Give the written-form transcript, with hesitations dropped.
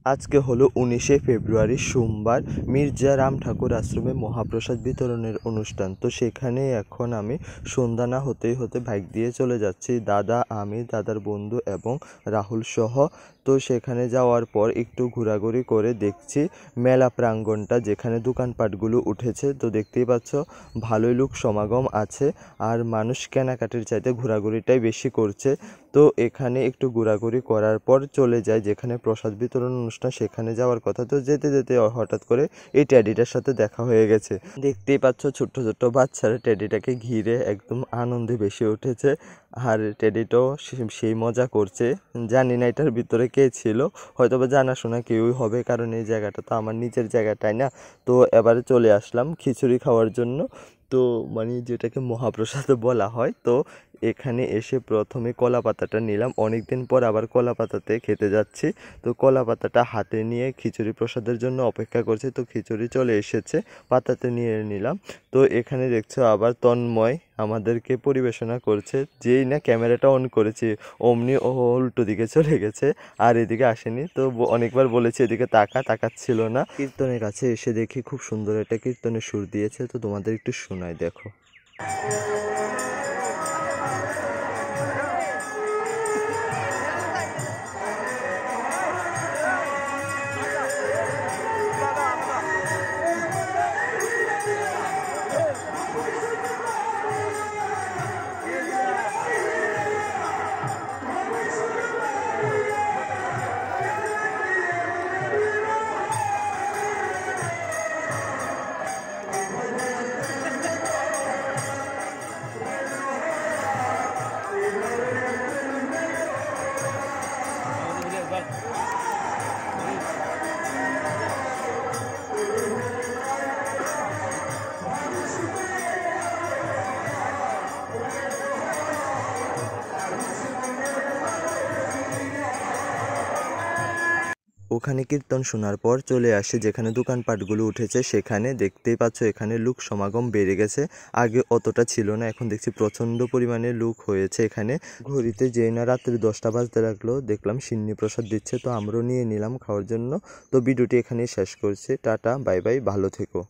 আজকে হলো 19শে ফেব্রুয়ারি সোমবার। মির্জা রাম ঠাকুর আশ্রমে মহাপ্রসাদ বিতরণের অনুষ্ঠান। তো সেখানে এখন আমি সন্ধ্যা না হতেই বাইক দিয়ে চলে যাচ্ছি। দাদা, আমি, দাদার বন্ধু এবং রাহুল সহ। তো সেখানে যাওয়ার পর একটু ঘোরাঘুরি করে দেখছি মেলা প্রাঙ্গণটা, যেখানে দোকানপাটগুলো উঠেছে। তো দেখতেই পাচ্ছ ভালোই লোক সমাগম আছে, আর মানুষ কেনাকাটির চাইতে ঘোরাঘুরিটাই বেশি করছে। তো এখানে একটু ঘোরাঘুরি করার পর চলে যায় যেখানে প্রসাদ বিতরণ অনুষ্ঠান, সেখানে যাওয়ার কথা। তো যেতে যেতে হঠাৎ করে এই টেডিটার সাথে দেখা হয়ে গেছে। দেখতেই পাচ্ছ ছোট্ট ছোট্ট বাচ্চারা টেডিটাকে ঘিরে একদম আনন্দে ভেসে উঠেছে, আর টেডিটাও সেই মজা করছে। জানি না এটার ভিতরে কে ছিল, হয়তো বা জানাশোনা কেউই হবে, কারণ এই জায়গাটা তো আমার নিজের জায়গাটাই না। তো এবারে চলে আসলাম খিচুড়ি খাওয়ার জন্য, তো মানে যেটাকে মহাপ্রসাদ বলা হয়। তো এখানে এসে প্রথমে কলা পাতাটা নিলাম, অনেকদিন পর আবার কলা পাতাতে খেতে যাচ্ছি। তো কলা পাতাটা হাতে নিয়ে খিচুড়ি প্রসাদের জন্য অপেক্ষা করছি। তো খিচুড়ি চলে এসেছে, পাতাতে নিয়ে নিলাম। তো এখানে দেখছো আবার তন্ময় আমাদেরকে পরিবেশনা করছে। যেই না ক্যামেরাটা অন করেছি অমনি ও উল্টো দিকে চলে গেছে, আর এদিকে আসেনি। তো অনেকবার বলেছি এদিকে তাকাচ্ছিল না। কীর্তনের কাছে এসে দেখি খুব সুন্দর একটা কীর্তনের সুর দিয়েছে, তো তোমাদের একটু শোনাই, দেখো। ওখানে কীর্তন শোনার পর চলে আসে যেখানে দোকানপাটগুলো উঠেছে, সেখানে দেখতেই পাচ্ছ এখানে লোক সমাগম বেড়ে গেছে। আগে অতটা ছিল না, এখন দেখছি প্রচণ্ড পরিমাণে লোক হয়েছে এখানে। ঘড়িতে যেই না রাত্রি 10টা বাজতে লাগলো, দেখলাম সিন্নি প্রসাদ দিচ্ছে, তো আমরাও নিয়ে নিলাম খাওয়ার জন্য। তো ভিডিওটি এখানেই শেষ করছি। টাটা, বাই বাই, ভালো থেকো।